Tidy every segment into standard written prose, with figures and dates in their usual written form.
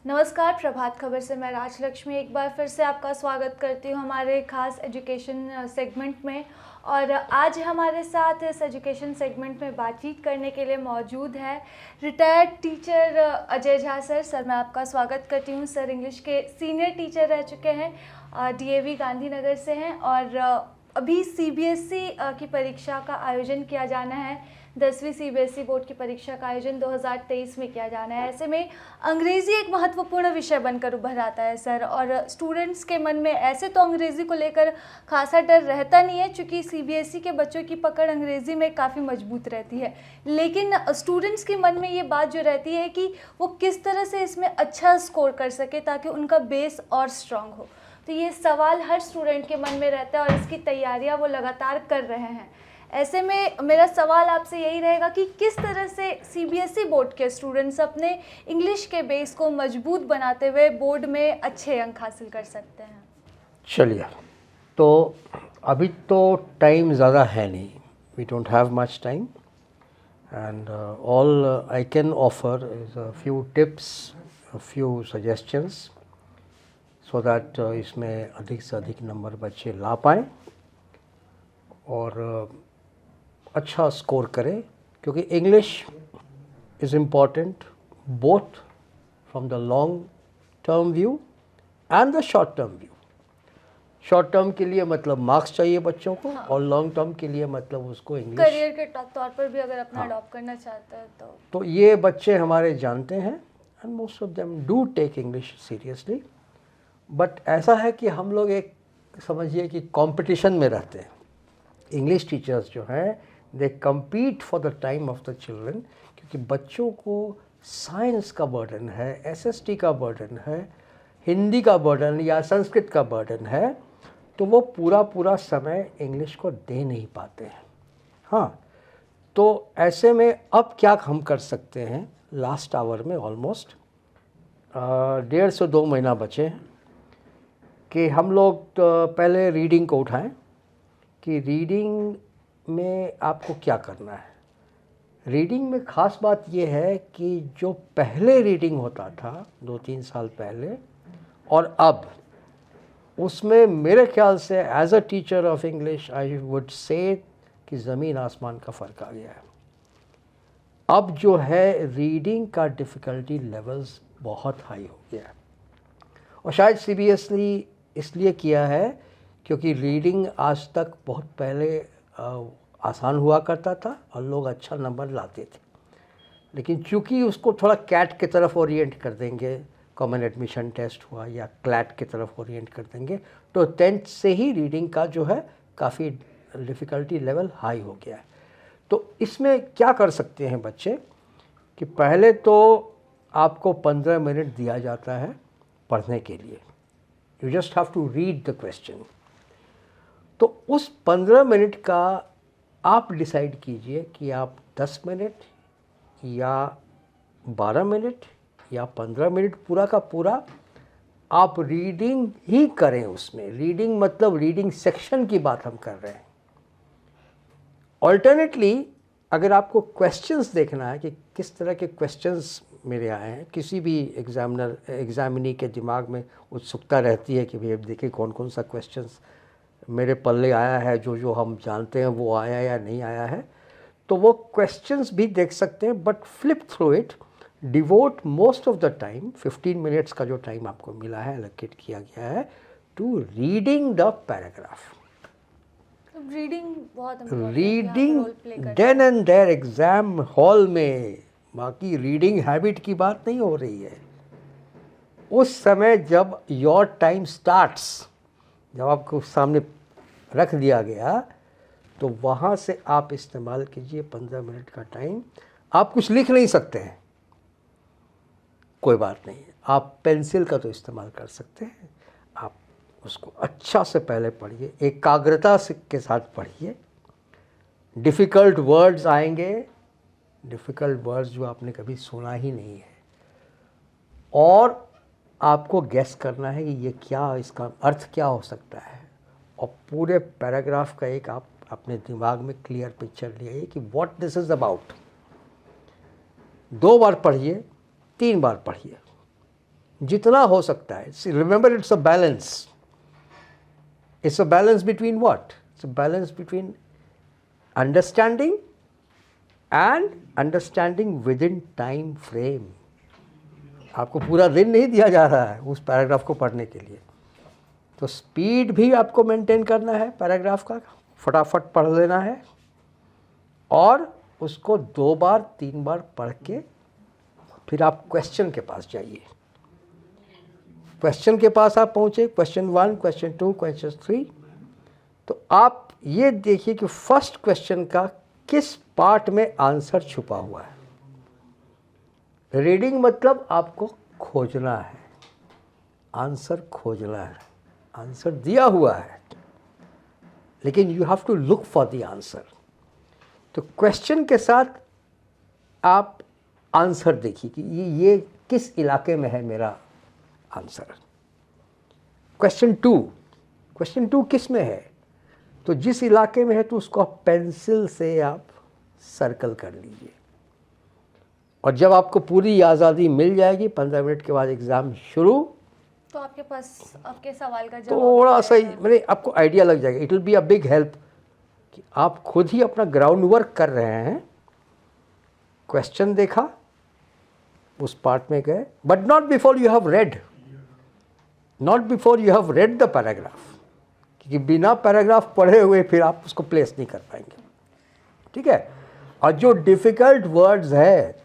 नमस्कार, प्रभात खबर से मैं राजलक्ष्मी एक बार फिर से आपका स्वागत करती हूँ हमारे खास एजुकेशन सेगमेंट में। और आज हमारे साथ इस एजुकेशन सेगमेंट में बातचीत करने के लिए मौजूद है retired teacher Ajay Jha sir. Sir, मैं आपका स्वागत करती हूँ। सर इंग्लिश के सीनियर टीचर रह चुके हैं, डीएवी गांधीनगर से हैं और अभी सीबीएसई की परीक्षा का आयोजन किया जाना है। 10वीं सीबीएसई बोर्ड की परीक्षा का आयोजन 2023 में किया जाना है। ऐसे में अंग्रेज़ी एक महत्वपूर्ण विषय बनकर उभर आता है सर, और स्टूडेंट्स के मन में ऐसे तो अंग्रेज़ी को लेकर खासा डर रहता नहीं है, क्योंकि सीबीएसई के बच्चों की पकड़ अंग्रेज़ी में काफ़ी मजबूत रहती है। लेकिन स्टूडेंट्स के मन में ये बात जो रहती है कि वो किस तरह से इसमें अच्छा स्कोर कर सके ताकि उनका बेस और स्ट्रांग हो। तो ये सवाल हर स्टूडेंट के मन में रहता है और इसकी तैयारियाँ वो लगातार कर रहे हैं। ऐसे में मेरा सवाल आपसे यही रहेगा कि किस तरह से सीबीएसई बोर्ड के स्टूडेंट्स अपने इंग्लिश के बेस को मजबूत बनाते हुए बोर्ड में अच्छे अंक हासिल कर सकते हैं। चलिए, तो अभी तो टाइम ज़्यादा है नहीं, we don't have much time and all I can offer is a few tips, a few suggestions so that इसमें अधिक से अधिक नंबर बच्चे ला पाएँ और अच्छा स्कोर करें, क्योंकि English is important both from the long term view and the short term view. Short term के लिए मतलब मार्क्स चाहिए बच्चों को, हाँ। और लॉन्ग टर्म के लिए मतलब उसको इंग्लिश करियर के तौर पर भी अगर अपना अडॉप्ट करना चाहता है तो ये बच्चे हमारे जानते हैं and most of them do take English seriously. But ऐसा है कि हम लोग एक समझिए कि कंपटीशन में रहते हैं। इंग्लिश टीचर्स जो हैं दे compete for the time of the children, क्योंकि बच्चों को साइंस का बर्डन है, एसएसटी का बर्डन है, हिंदी का बर्डन या संस्कृत का बर्डन है, तो वो पूरा समय इंग्लिश को दे नहीं पाते हैं। हाँ, तो ऐसे में अब क्या हम कर सकते हैं, लास्ट आवर में ऑलमोस्ट 1.5 से 2 महीना बचे हैं कि हम लोग पहले रीडिंग को उठाएं कि रीडिंग में आपको क्या करना है। रीडिंग में ख़ास बात यह है कि जो पहले रीडिंग होता था 2-3 साल पहले और अब, उसमें मेरे ख्याल से as a teacher of English I would say कि ज़मीन आसमान का फ़र्क आ गया है। अब जो है रीडिंग का डिफ़िकल्टी लेवल्स बहुत हाई हो गया है, और शायद सीबीएसई इसलिए किया है क्योंकि रीडिंग आज तक बहुत पहले आसान हुआ करता था और लोग अच्छा नंबर लाते थे, लेकिन चूंकि उसको थोड़ा कैट की तरफ ओरिएंट कर देंगे, कॉमन एडमिशन टेस्ट हुआ या क्लैट की तरफ ओरिएंट कर देंगे, तो 10th से ही रीडिंग का जो है काफ़ी डिफ़िकल्टी लेवल हाई हो गया है। तो इसमें क्या कर सकते हैं बच्चे कि पहले तो आपको 15 मिनट दिया जाता है पढ़ने के लिए। You just have to read the question. तो उस 15 मिनट का आप डिसाइड कीजिए कि आप 10 मिनट या 12 मिनट या 15 मिनट पूरा का पूरा आप रीडिंग ही करें। उसमें रीडिंग मतलब रीडिंग सेक्शन की बात हम कर रहे हैं। ऑल्टरनेटली अगर आपको क्वेश्चंस देखना है कि किस तरह के क्वेश्चंस मेरे आए हैं, किसी भी एग्जामिनी के दिमाग में उत्सुकता रहती है कि भैया देखिए कौन कौन सा क्वेश्चंस मेरे पल्ले आया है, जो हम जानते हैं वो आया या नहीं आया है, तो वो क्वेश्चंस भी देख सकते हैं। But flip through it, devote most of the time, 15 minutes का जो टाइम आपको मिला है, एलोकेट किया गया है to reading the paragraph. Reading बहुत reading then and there exam hall में, बाकी रीडिंग हैबिट की बात नहीं हो रही है। उस समय जब योर टाइम स्टार्ट्स, जब आपको सामने रख दिया गया, तो वहाँ से आप इस्तेमाल कीजिए 15 मिनट का टाइम। आप कुछ लिख नहीं सकते हैं, कोई बात नहीं, आप पेंसिल का तो इस्तेमाल कर सकते हैं। आप उसको अच्छा से पहले पढ़िए, एकाग्रता के साथ पढ़िए। डिफ़िकल्ट वर्ड्स आएंगे, डिफ़िकल्ट वर्ड्स जो आपने कभी सुना ही नहीं है, और आपको गेस करना है कि ये क्या, इसका अर्थ क्या हो सकता है, और पूरे पैराग्राफ का एक आप अपने दिमाग में क्लियर पिक्चर लिए कि व्हाट दिस इज़ अबाउट। 2 बार पढ़िए, 3 बार पढ़िए, जितना हो सकता है. Remember, it's a balance. It's a balance between what? It's a balance between understanding and understanding within time frame. आपको पूरा दिन नहीं दिया जा रहा है उस पैराग्राफ को पढ़ने के लिए, तो स्पीड भी आपको मेंटेन करना है पैराग्राफ का, फटाफट पढ़ लेना है और उसको 2 बार 3 बार पढ़ के फिर आप क्वेश्चन के पास जाइए. क्वेश्चन के पास आप पहुँचे, क्वेश्चन 1, क्वेश्चन 2, क्वेश्चन 3, तो आप ये देखिए कि फर्स्ट क्वेश्चन का किस पार्ट में आंसर छुपा हुआ है. रीडिंग मतलब आपको खोजना है, आंसर खोजना है. आंसर दिया हुआ है लेकिन you have to look for the answer. तो क्वेश्चन के साथ आप आंसर देखिए कि ये किस इलाके में है मेरा आंसर. क्वेश्चन 2 किस में है, तो जिस इलाके में है तो उसको आप पेंसिल से आप सर्कल कर लीजिए. और जब आपको पूरी आज़ादी मिल जाएगी, 15 मिनट के बाद एग्ज़ाम शुरू, तो आपके पास आपके सवाल का जवाब थोड़ा सा ही मैंने आपको आइडिया लग जाएगा. It will be a big help कि आप खुद ही अपना ग्राउंड वर्क कर रहे हैं. क्वेश्चन देखा, उस पार्ट में गए, but not before you have read, the paragraph, क्योंकि बिना पैराग्राफ पढ़े हुए फिर आप उसको प्लेस नहीं कर पाएंगे. ठीक है. और जो डिफ़िकल्ट वर्ड्स है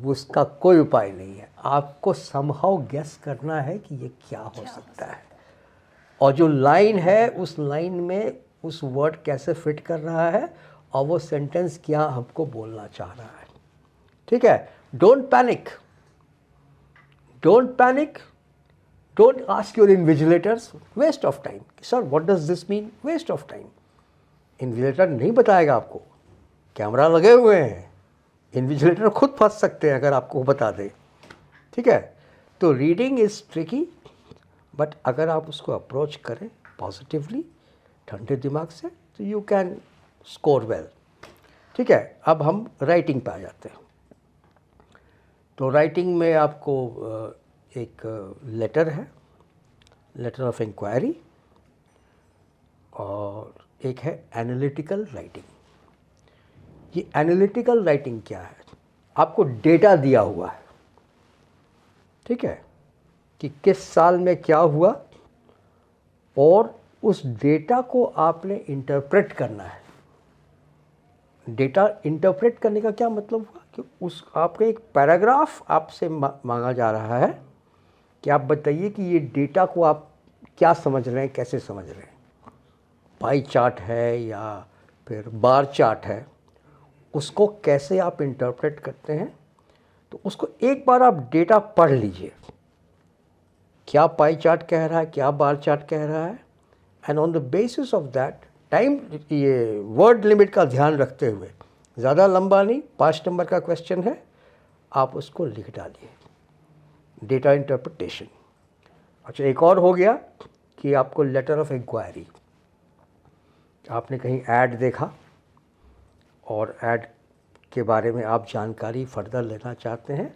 उसका कोई उपाय नहीं है, आपको समहाउ गेस करना है कि ये क्या हो सकता है. और जो लाइन है उस लाइन में उस वर्ड कैसे फिट कर रहा है और वो सेंटेंस क्या हमको बोलना चाह रहा है. ठीक है. Don't panic, don't ask your invigilators waste of time. Sir what does this mean waste of time? Invigilator नहीं बताएगा आपको, कैमरा लगे हुए हैं, इन्विजिलेटर खुद फंस सकते हैं अगर आपको बता दे. ठीक है. तो रीडिंग इज़ ट्रिकी, बट अगर आप उसको अप्रोच करें पॉजिटिवली, ठंडे दिमाग से, तो यू कैन स्कोर वेल. ठीक है. अब हम राइटिंग पे आ जाते हैं. तो राइटिंग में आपको एक लेटर है, लेटर ऑफ इंक्वायरी, और एक है एनालिटिकल राइटिंग. ये एनालिटिकल राइटिंग क्या है? आपको डेटा दिया हुआ है, ठीक है, कि किस साल में क्या हुआ, और उस डेटा को आपने इंटरप्रेट करना है. डेटा इंटरप्रेट करने का क्या मतलब हुआ कि उस आपका एक पैराग्राफ आपसे मांगा जा रहा है कि आप बताइए कि ये डेटा को आप क्या समझ रहे हैं, कैसे समझ रहे हैं. पाई चार्ट है या फिर बार चार्ट है, उसको कैसे आप इंटरप्रेट करते हैं. तो उसको एक बार आप डेटा पढ़ लीजिए, क्या पाई चार्ट कह रहा है, क्या बार चार्ट कह रहा है, and on the basis of that time, ये वर्ड लिमिट का ध्यान रखते हुए, ज़्यादा लंबा नहीं, 5 नंबर का क्वेश्चन है, आप उसको लिख डालिए. Data interpretation. अच्छा, एक और हो गया कि आपको लेटर ऑफ इंक्वायरी. आपने कहीं ऐड देखा और ऐड के बारे में आप जानकारी फर्दर लेना चाहते हैं,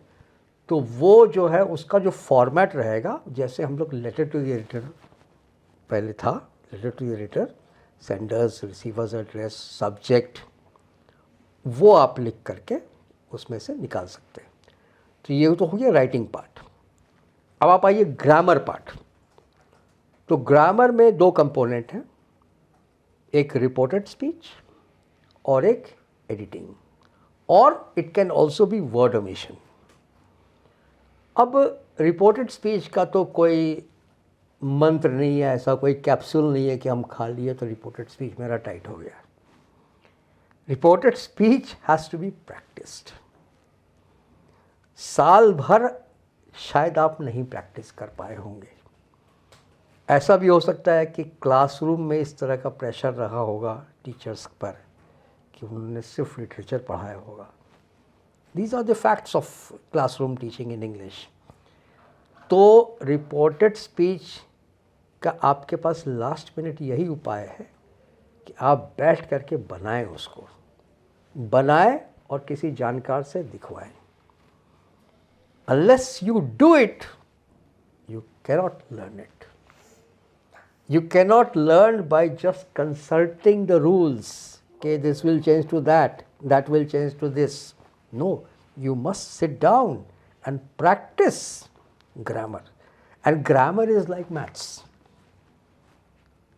तो वो जो है उसका जो फॉर्मेट रहेगा, जैसे हम लोग लेटर टू द एडिटर पहले था, letter to the editor, senders, receivers address, subject, वो आप लिख करके उसमें से निकाल सकते हैं. तो ये तो हो गया राइटिंग पार्ट. अब आप आइए ग्रामर पार्ट. तो ग्रामर में 2 कंपोनेंट हैं, एक रिपोर्टेड स्पीच और एक एडिटिंग, और it can also be word omission. अब रिपोर्टेड स्पीच का तो कोई मंत्र नहीं है, ऐसा कोई कैप्सूल नहीं है कि हम खा लिए तो रिपोर्टेड स्पीच मेरा टाइट हो गया. Reported speech has to be practised. साल भर शायद आप नहीं प्रैक्टिस कर पाए होंगे. ऐसा भी हो सकता है कि क्लासरूम में इस तरह का प्रेशर रहा होगा टीचर्स पर कि उन्होंने सिर्फ लिटरेचर पढ़ाया होगा. These are the facts of classroom teaching in English. तो रिपोर्टेड स्पीच का आपके पास लास्ट मिनट यही उपाय है कि आप बैठ करके बनाएं, उसको बनाएं और किसी जानकार से दिखवाएं. Unless you do it, You cannot learn it. You cannot learn by just consulting the rules. Okay, this will change to that, that will change to this. No, you must sit down and practice grammar. And grammar is like maths.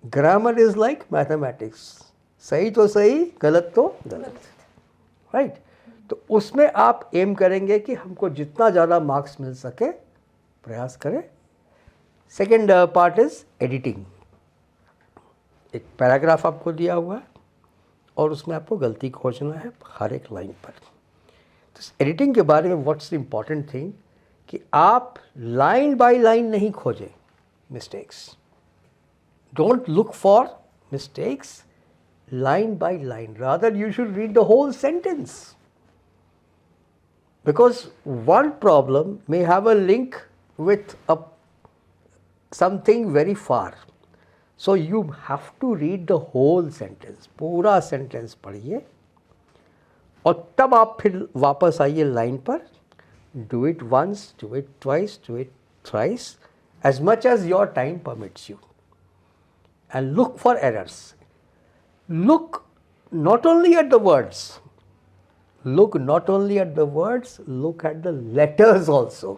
Grammar is like mathematics. सही तो सही, गलत तो गलत. Right? तो उसमें आप M करेंगे कि हमको जितना ज़्यादा मार्क्स मिल सके प्रयास करें. Second part is editing. एक पैराग्राफ आपको दिया हुआ है और उसमें आपको गलती खोजना है हर एक लाइन पर. तो एडिटिंग के बारे में व्हाट्स द इम्पॉर्टेंट थिंग कि आप लाइन बाय लाइन नहीं खोजें mistakes. Don't look for mistakes line by line. Rather, you should read the whole sentence. Because one problem may have a link with something very far. So you have to read the whole sentence. पूरा sentence पढ़िए और तब आप फिर वापस आइए line पर. Do it once, do it twice, do it thrice, as much as your time permits you. And look for errors. Look not only at the words, look at the letters also.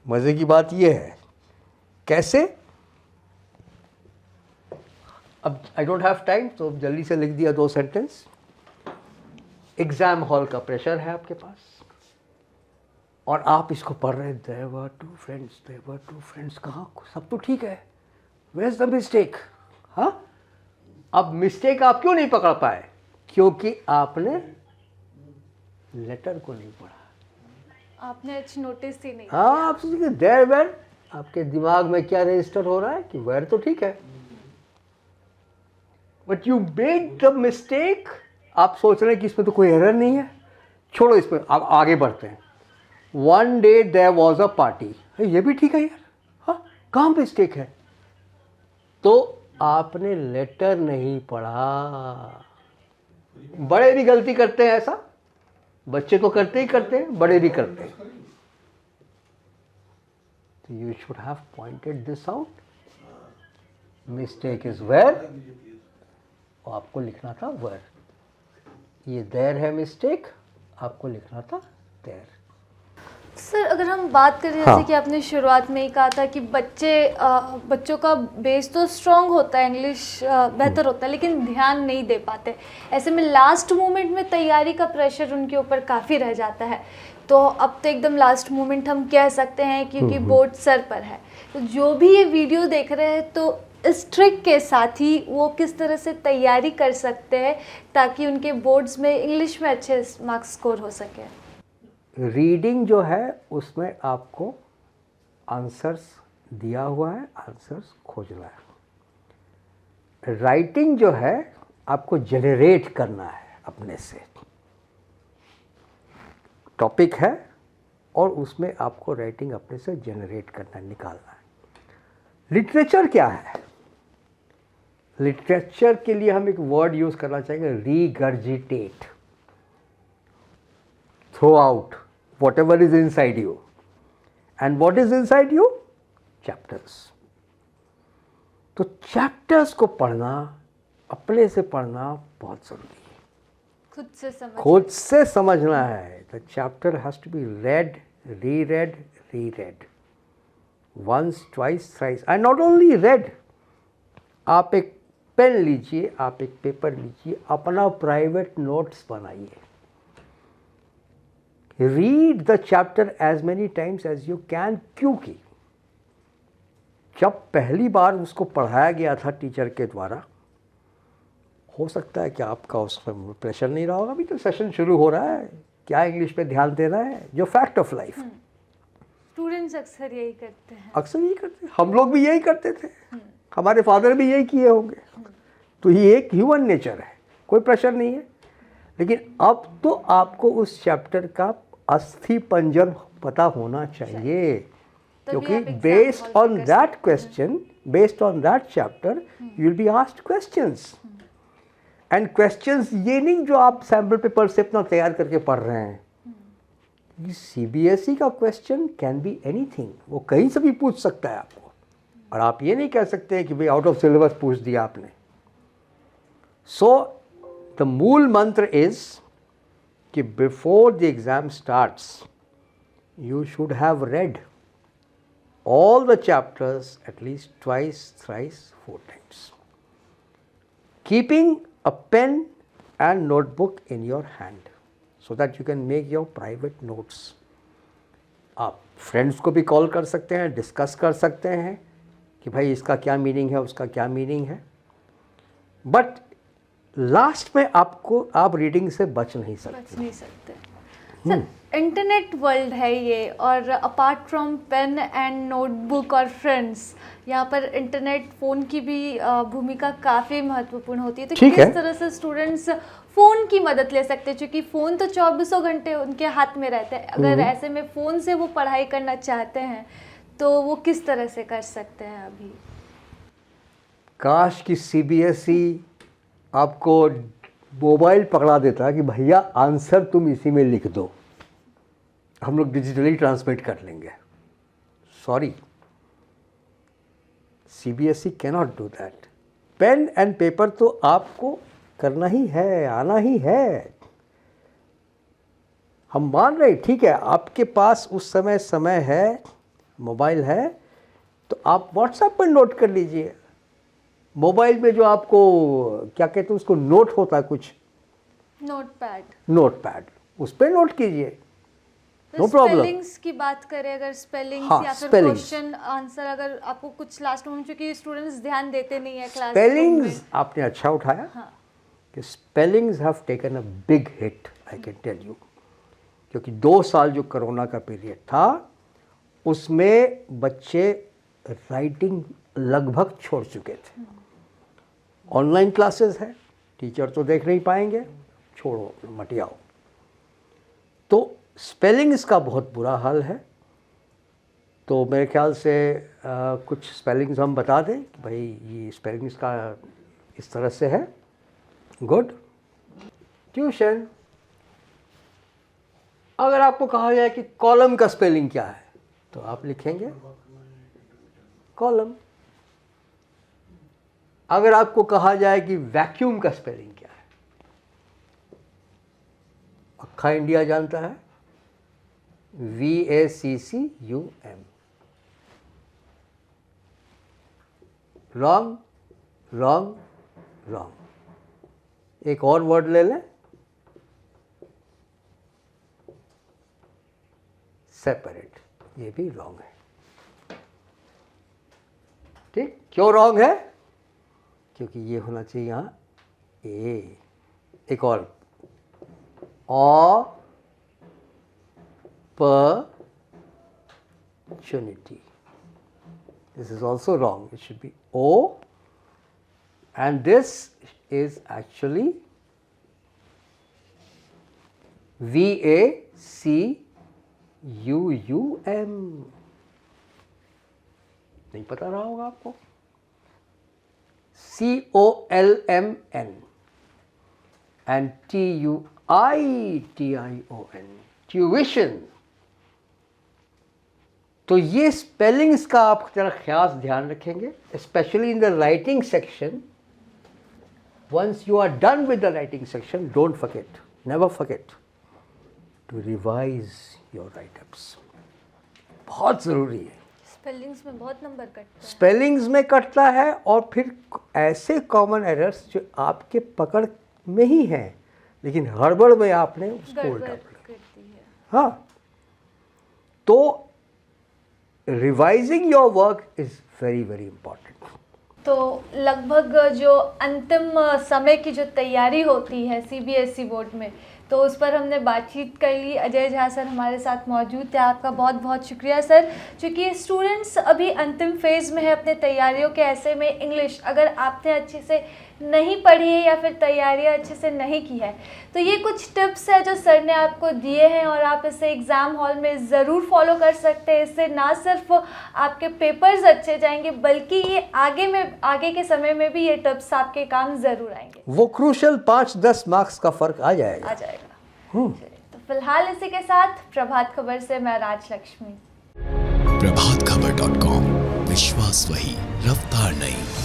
मज़े की बात ये है. कैसे? अब I don't have time, तो जल्दी से लिख दिया 2 सेंटेंस. एग्ज़ाम हॉल का प्रेशर है आपके पास और आप इसको पढ़ रहे हैं. There were two friends. कहाँ? सब तो ठीक है. Where's the mistake? हाँ? अब मिस्टेक आप क्यों नहीं पकड़ पाए? क्योंकि आपने लेटर को नहीं पढ़ा. आपने अच्छी नोटिस ही नहीं. हाँ, आप सोचिए देयर वेयर, आपके दिमाग में क्या रजिस्टर हो रहा है कि वेयर तो ठीक है, but you made the mistake. आप सोच रहे हैं कि इसमें तो कोई एरर नहीं है, छोड़ो इसमें, आप आगे बढ़ते हैं. One day there was a party. ये भी ठीक है यार. हाँ, कहाँ मिस्टेक है? तो आपने लेटर नहीं पढ़ा. बड़े भी गलती करते हैं ऐसा. बच्चे तो करते ही करते हैं, बड़े भी करते हैं. तो you should have pointed this out. Mistake is where, और आपको लिखना था वेयर. ये देयर है मिस्टेक, आपको लिखना था देयर. सर, अगर हम बात करें जैसे कि आपने शुरुआत में ही कहा था कि बच्चों का बेस तो स्ट्रांग होता है, इंग्लिश बेहतर होता है, लेकिन ध्यान नहीं दे पाते. ऐसे में लास्ट मोमेंट में तैयारी का प्रेशर उनके ऊपर काफ़ी रह जाता है. तो अब तो एकदम लास्ट मोमेंट हम कह सकते हैं क्योंकि बोर्ड सर पर है. तो जो भी ये वीडियो देख रहे हैं तो इस ट्रिक के साथ ही वो किस तरह से तैयारी कर सकते हैं ताकि उनके बोर्ड्स में इंग्लिश में अच्छे मार्क्स स्कोर हो सके. रीडिंग जो है उसमें आपको आंसर्स दिया हुआ है, आंसर्स खोजना है. राइटिंग जो है आपको जनरेट करना है अपने से. टॉपिक है और उसमें आपको राइटिंग अपने से जनरेट करना है, निकालना है. लिटरेचर क्या है? लिटरेचर के लिए हम एक वर्ड यूज़ करना चाहेंगे, regurgitate. Throw out whatever is inside you. And what is inside you? Chapters. तो चैप्टर्स को पढ़ना, अपने से पढ़ना बहुत ज़रूरी है. खुद से समझना है. The chapter has to be read, reread. Once, twice, thrice. And not only read. आप एक पेन लीजिए, आप एक पेपर लीजिए, अपना प्राइवेट नोट्स बनाइए. Read the chapter as many times as you can. क्योंकि जब पहली बार उसको पढ़ाया गया था टीचर के द्वारा, हो सकता है कि आपका उसमें प्रेशर नहीं रहा होगा. अभी तो सेशन शुरू हो रहा है, क्या इंग्लिश पे ध्यान देना है, जो फैक्ट ऑफ लाइफ. स्टूडेंट्स अक्सर यही करते हैं. हम लोग भी यही करते थे. हमारे फादर भी यही किए होंगे. तो ये एक ह्यूमन नेचर है, कोई प्रेशर नहीं है. लेकिन अब तो आपको उस चैप्टर का अस्थि पंजर पता होना चाहिए, क्योंकि based on that question, based on that chapter you will be asked questions. And questions ये नहीं जो आप सैम्पल पेपर से अपना तैयार करके पढ़ रहे हैं. CBSE का क्वेश्चन कैन बी एनीथिंग, वो कहीं से भी पूछ सकता है आपको, और आप ये नहीं कह सकते कि भाई आउट ऑफ सिलेबस पूछ दिया आपने. सो द मूल मंत्र इज कि before the exam starts you should have read all the chapters at least twice, thrice, 4 times. Keeping a pen and notebook in your hand so that you can make your private notes. आप friends को भी call कर सकते हैं, discuss कर सकते हैं कि भाई इसका क्या मीनिंग है, उसका क्या मीनिंग है. बट लास्ट में आप रीडिंग से बच नहीं सकते. सर, इंटरनेट वर्ल्ड है ये, और apart from pen and notebook और फ्रेंड्स, यहाँ पर इंटरनेट फ़ोन की भी भूमिका काफ़ी महत्वपूर्ण होती है. तो किस तरह से स्टूडेंट्स फ़ोन की मदद ले सकते हैं, क्योंकि फ़ोन तो 24 घंटे उनके हाथ में रहता है. अगर ऐसे में फ़ोन से वो पढ़ाई करना चाहते हैं तो वो किस तरह से कर सकते हैं अभी? काश कि CBSE आपको मोबाइल पकड़ा देता कि भैया आंसर तुम इसी में लिख दो, हम लोग डिजिटली ट्रांसमिट कर लेंगे. Sorry, CBSE cannot do that. Pen and paper तो आपको करना ही है, आना ही है. हम मान रहे, ठीक है, आपके पास उस समय है, मोबाइल है, तो आप व्हाट्सएप पर नोट कर लीजिए. मोबाइल में जो आपको क्या कहते हैं उसको, नोट होता है कुछ, नोटपैड, उस पर नोट कीजिए, नो प्रॉब्लम. स्पेलिंग्स की बात करें, अगर स्पेलिंग्स या फिर क्वेश्चन आंसर, अगर आपको कुछ लास्ट में, क्योंकि स्टूडेंट्स ध्यान देते नहीं है क्लास. स्पेलिंग्स आपने अच्छा उठाया. हाँ. कि spellings have taken a big hit, I can tell you. क्योंकि 2 साल जो कोरोना का पीरियड था उसमें बच्चे राइटिंग लगभग छोड़ चुके थे. ऑनलाइन क्लासेस है, टीचर तो देख नहीं पाएंगे, छोड़ो मटियाओ. तो स्पेलिंग्स का बहुत बुरा हाल है. तो मेरे ख्याल से कुछ स्पेलिंग्स हम बता दें कि भाई ये स्पेलिंग्स का इस तरह से है. गुड. ट्यूशन, अगर आपको कहा जाए कि कॉलम का स्पेलिंग क्या है तो आप लिखेंगे कॉलम. अगर आपको कहा जाए कि वैक्यूम का स्पेलिंग क्या है, अक्खा इंडिया जानता है, VACCUM. Wrong, wrong, wrong. एक और वर्ड ले लें, सेपरेट, ये भी रॉन्ग है. ठीक, क्यों रॉन्ग है? क्योंकि ये होना चाहिए यहाँ ए. एक और, opportunity. This is also wrong. It should be O, and this is actually VACUUM. नहीं पता रहा होगा आपको. COLMN and TUITION, tuition. तो ये स्पेलिंग्स का आप जरा खास ध्यान रखेंगे, specially in the writing section. Once you are done with the writing section, don't forget, never forget to revise your writeups. बहुत ज़रूरी है. स्पेलिंग्स में बहुत नंबर कटता है. स्पेलिंग्स में कटता है, और फिर ऐसे कॉमन एरर्स जो आपके पकड़ में ही हैं, लेकिन हड़बड़ में आपने उसको उल्टा कर दिया. हाँ, तो revising your work is very very important. तो लगभग जो अंतिम समय की जो तैयारी होती है CBSE बोर्ड में, तो उस पर हमने बातचीत कर ली. अजय झा सर हमारे साथ मौजूद थे. आपका बहुत बहुत शुक्रिया सर, क्योंकि स्टूडेंट्स अभी अंतिम फेज़ में है अपने तैयारियों के. ऐसे में इंग्लिश अगर आपने अच्छे से नहीं पढ़ी है या फिर तैयारियां अच्छे से नहीं की है, तो ये कुछ टिप्स है जो सर ने आपको दिए हैं, और आप इसे एग्ज़ाम हॉल में ज़रूर फॉलो कर सकते हैं. इससे ना सिर्फ आपके पेपर्स अच्छे जाएंगे, बल्कि ये आगे के समय में भी ये टिप्स आपके काम ज़रूर आएंगे. वो क्रूशल 5-10 मार्क्स का फ़र्क आ जाएगा. तो फिलहाल इसी के साथ प्रभात खबर से मैं राजलक्ष्मी। प्रभातखबर.com, विश्वास वही, रफ्तार नहीं।